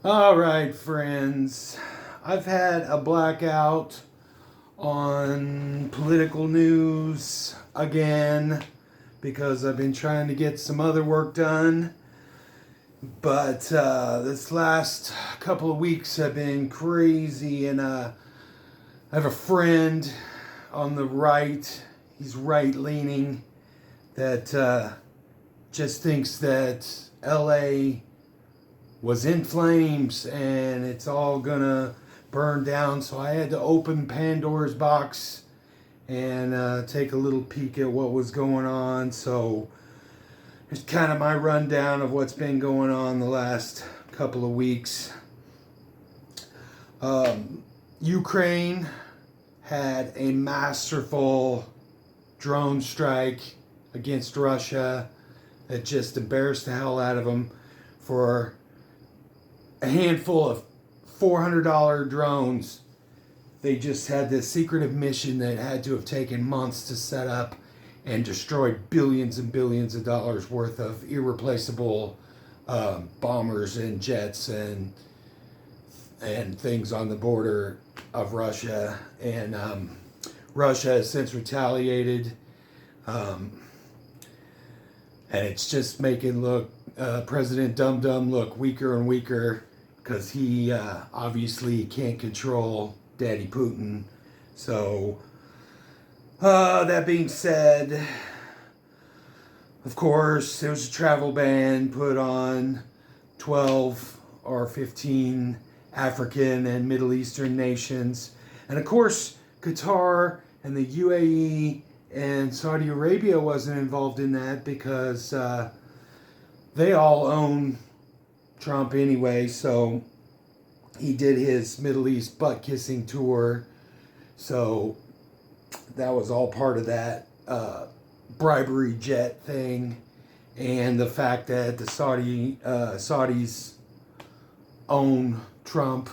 All right, friends. I've had a blackout on political news again because I've been trying to get some other work done. But this last couple of weeks have been crazy, and I have a friend on the right. He's right leaning that just thinks that LA was in flames and it's all gonna burn down. So I had to open Pandora's box and take a little peek at what was going on. So it's kind of my rundown of what's been going on the last couple of weeks. Ukraine had a masterful drone strike against Russia that just embarrassed the hell out of them for a handful of $400 drones. They just had this secretive mission that had to have taken months to set up and destroyed billions and billions of dollars worth of irreplaceable bombers and jets and things on the border of Russia. And Russia has since retaliated, and it's just making President Dum Dum look weaker and weaker because he obviously can't control Daddy Putin. So, that being said, of course, there was a travel ban put on 12 or 15 African and Middle Eastern nations. And of course, Qatar and the UAE and Saudi Arabia wasn't involved in that because they all own Trump anyway. So he did his Middle East butt kissing tour. So that was all part of that bribery jet thing, and the fact that the Saudis own Trump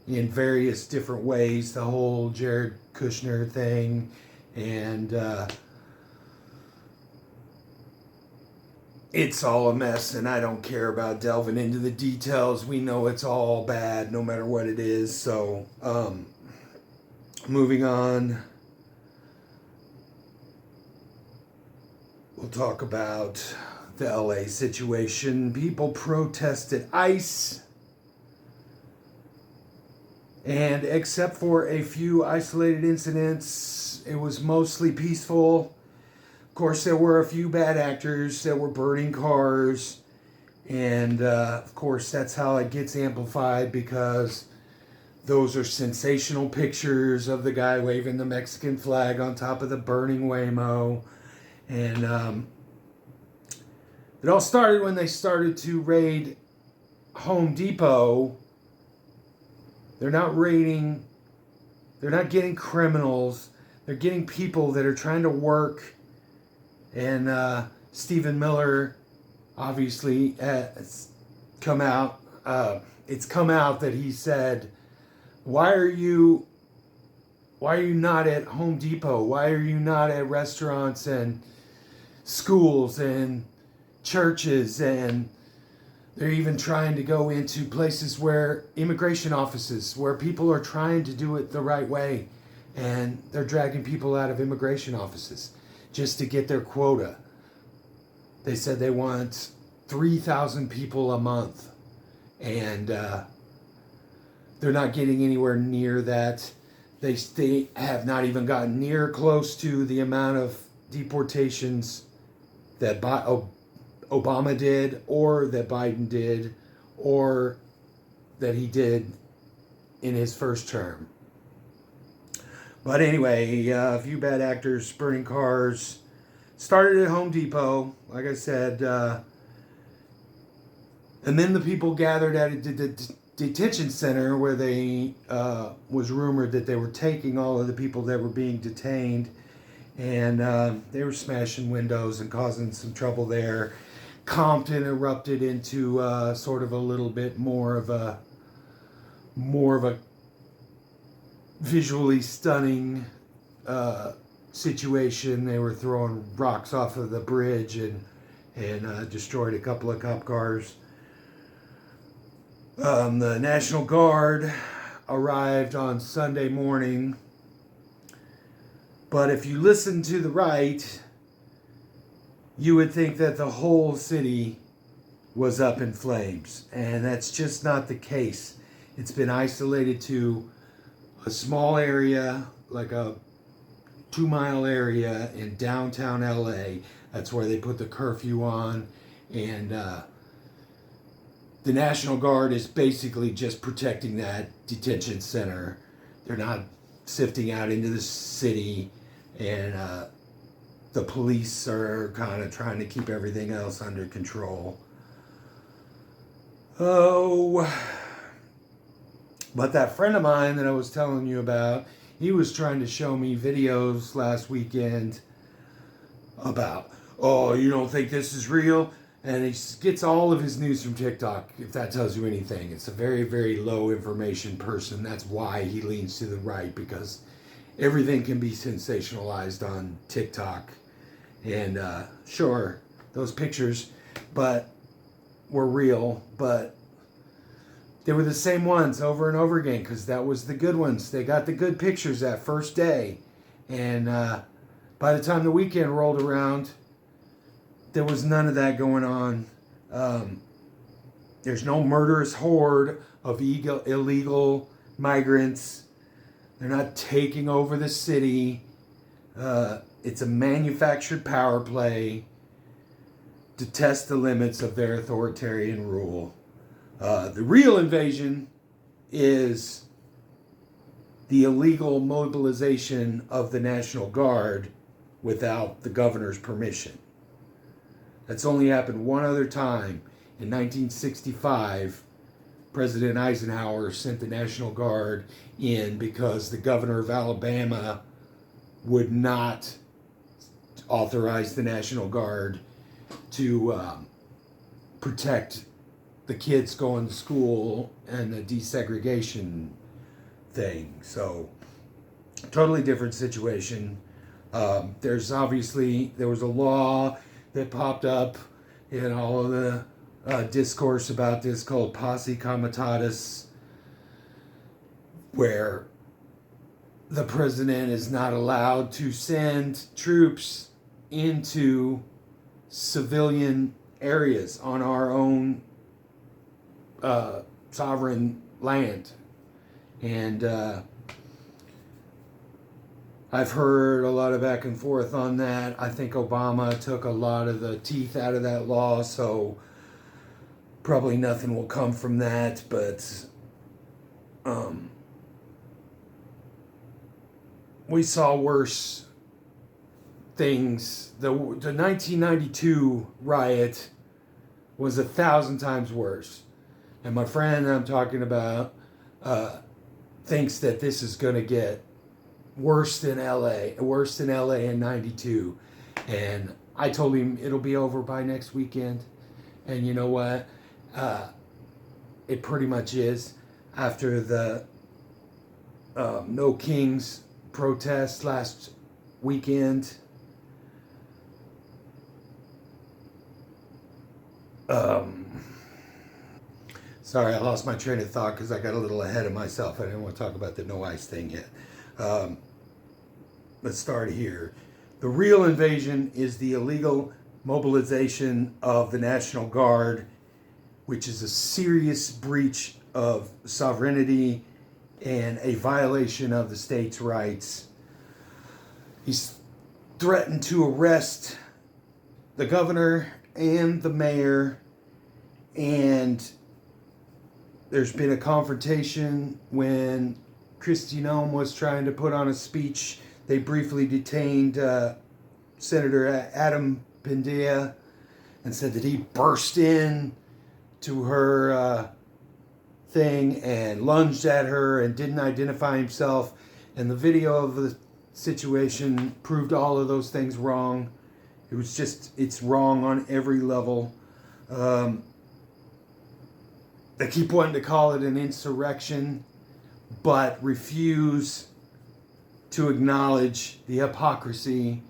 in various different ways. The whole Jared Kushner thing, and it's all a mess, and I don't care about delving into the details. We know it's all bad, no matter what it is. So, moving on. We'll talk about the LA situation. People protested ICE, and except for a few isolated incidents, it was mostly peaceful. Of course, there were a few bad actors that were burning cars, and of course, that's how it gets amplified because those are sensational pictures of the guy waving the Mexican flag on top of the burning Waymo. And it all started when they started to raid Home Depot. They're not raiding, they're not getting criminals, they're getting people that are trying to work. And Stephen Miller obviously has come out. It's come out that he said, why are you not at Home Depot? Why are you not at restaurants and schools and churches? And they're even trying to go into places where immigration offices, where people are trying to do it the right way, and they're dragging people out of immigration offices just to get their quota. They said they want 3,000 people a month, and they're not getting anywhere near that. They have not even gotten near close to the amount of deportations that Obama did, or that Biden did, or that he did in his first term. But anyway, a few bad actors burning cars. Started at Home Depot, like I said, and then the people gathered at a detention center where they was rumored that they were taking all of the people that were being detained, and they were smashing windows and causing some trouble there. Compton erupted into sort of a little bit more of a visually stunning situation. They were throwing rocks off of the bridge and destroyed a couple of cop cars. The National Guard arrived on Sunday morning, but if you listen to the right, you would think that the whole city was up in flames, and that's just not the case. It's been isolated to a small area, like a 2 mile area in downtown LA. That's where they put the curfew on, and the National Guard is basically just protecting that detention center. They're not sifting out into the city, and the police are kind of trying to keep everything else under control. Oh, but that friend of mine that I was telling you about, he was trying to show me videos last weekend about, oh, you don't think this is real? And he gets all of his news from TikTok, if that tells you anything. It's a very, very low information person. That's why he leans to the right, because everything can be sensationalized on TikTok. And sure, those pictures were real, but they were the same ones over and over again, because that was the good ones. They got the good pictures that first day. And by the time the weekend rolled around, there was none of that going on. There's no murderous horde of illegal migrants. They're not taking over the city. It's a manufactured power play to test the limits of their authoritarian rule. The real invasion is the illegal mobilization of the National Guard without the governor's permission. That's only happened one other time. In 1965, President Eisenhower sent the National Guard in because the governor of Alabama would not authorize the National Guard to protect the kids going to school and the desegregation thing. So, totally different situation. There was a law that popped up in all of the discourse about this called Posse Comitatus, where the president is not allowed to send troops into civilian areas on our own sovereign land. And I've heard a lot of back and forth on that. I think Obama took a lot of the teeth out of that law, so probably nothing will come from that. But we saw worse things. The 1992 riot was 1,000 times worse. And my friend I'm talking about thinks that this is going to get worse than LA in 92. And I told him it'll be over by next weekend. And you know what? It pretty much is. After the No Kings protest last weekend, sorry, I lost my train of thought because I got a little ahead of myself. I didn't want to talk about the no ice thing yet. Let's start here. The real invasion is the illegal mobilization of the National Guard, which is a serious breach of sovereignty and a violation of the state's rights. He's threatened to arrest the governor and the mayor, and there's been a confrontation when Kristi Noem was trying to put on a speech. They briefly detained Senator Adam Padilla and said that he burst in to her thing and lunged at her and didn't identify himself. And the video of the situation proved all of those things wrong. It's wrong on every level. They keep wanting to call it an insurrection, but refuse to acknowledge the hypocrisy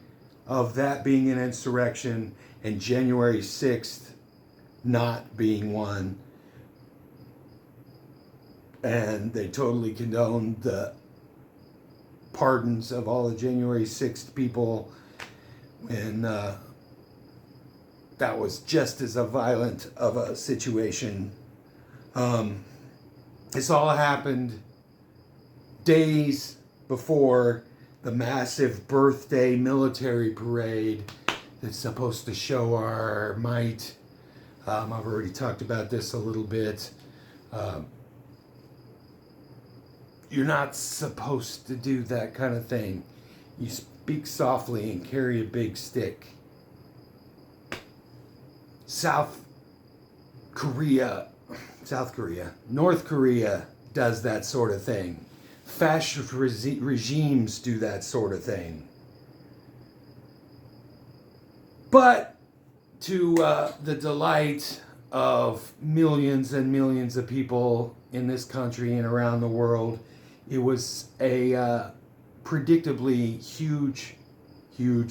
of that being an insurrection and January 6th not being one. and they totally condoned the pardons of all the January 6th people, and that was just as a violent of a situation. This all happened days before the massive birthday military parade that's supposed to show our might. I've already talked about this a little bit. You're not supposed to do that kind of thing. You speak softly and carry a big stick. North Korea does that sort of thing. Fascist regimes do that sort of thing. But to the delight of millions and millions of people in this country and around the world, it was a predictably huge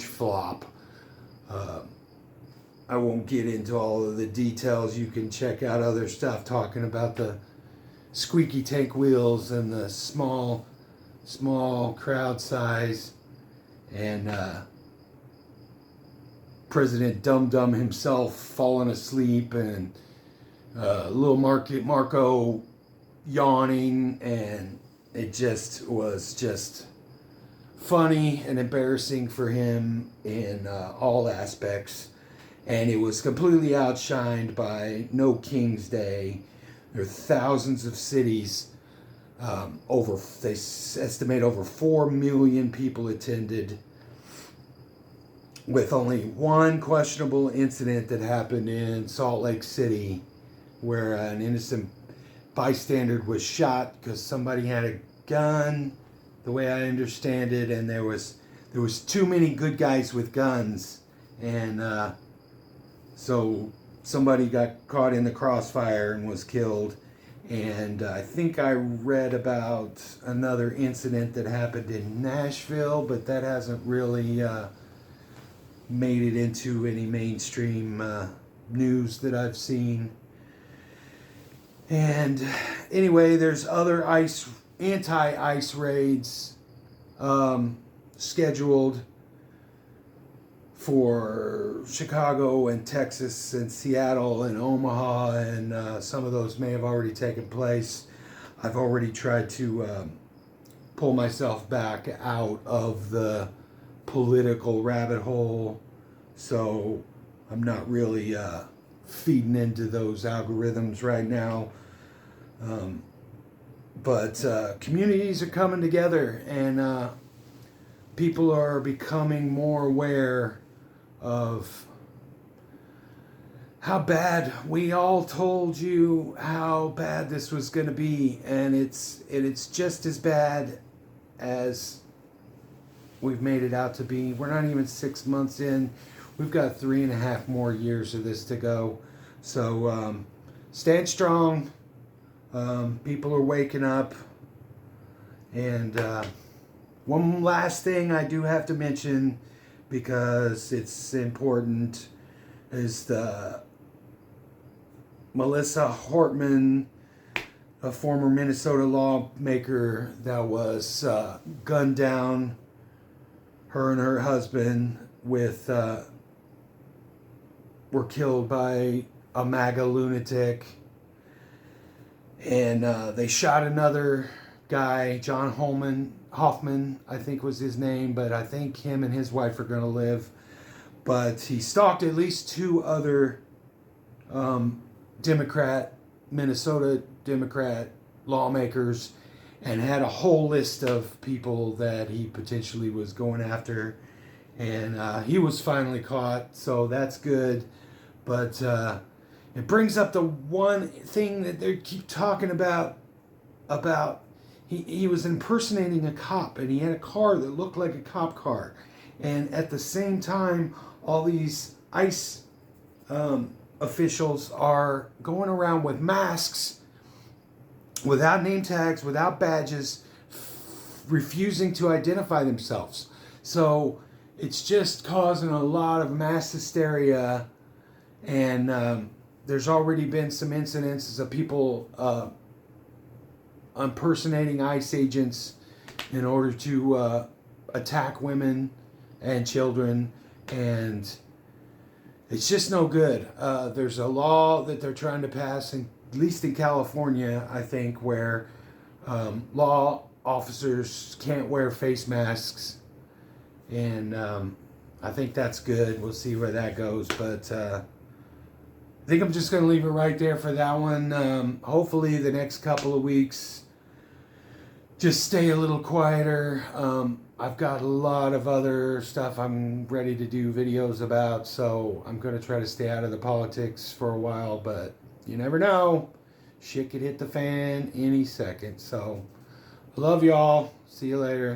flop. I won't get into all of the details. You can check out other stuff talking about the squeaky tank wheels and the small crowd size, and President Dum Dum himself falling asleep, and little Marco yawning, and it just was just funny and embarrassing for him in all aspects. And it was completely outshined by No King's Day. There are thousands of cities. They estimate over 4 million people attended, with only one questionable incident that happened in Salt Lake City, where an innocent bystander was shot because somebody had a gun, the way I understand it, and there was too many good guys with guns, and so somebody got caught in the crossfire and was killed. And I think I read about another incident that happened in Nashville, but that hasn't really made it into any mainstream news that I've seen. And anyway, there's other anti-ICE raids scheduled for Chicago and Texas and Seattle and Omaha, and some of those may have already taken place. I've already tried to pull myself back out of the political rabbit hole, so I'm not really feeding into those algorithms right now. But communities are coming together, and people are becoming more aware of how bad we all told you how bad this was going to be, and it's just as bad as we've made it out to be. We're not even 6 months in. We've got 3.5 more years of this to go. So stand strong. People are waking up. And one last thing I do have to mention, because it's important, is the Melissa Hortman, a former Minnesota lawmaker that was gunned down, her and her husband, were killed by a MAGA lunatic. And they shot another guy, John Hoffman, I think was his name, but I think him and his wife are going to live. But he stalked at least 2 other Minnesota Democrat lawmakers, and had a whole list of people that he potentially was going after. And he was finally caught, so that's good. But it brings up the one thing that they keep talking about he was impersonating a cop, and he had a car that looked like a cop car. And at the same time, all these ICE officials are going around with masks, without name tags, without badges, refusing to identify themselves. So it's just causing a lot of mass hysteria, and there's already been some incidences of people impersonating ICE agents in order to attack women and children, and it's just no good. There's a law that they're trying to pass, at least in California, I think, where law officers can't wear face masks, and I think that's good. We'll see where that goes, but I think I'm just going to leave it right there for that one. Hopefully the next couple of weeks just stay a little quieter. I've got a lot of other stuff I'm ready to do videos about, so I'm going to try to stay out of the politics for a while, but you never know. Shit could hit the fan any second. So, I love y'all. See you later.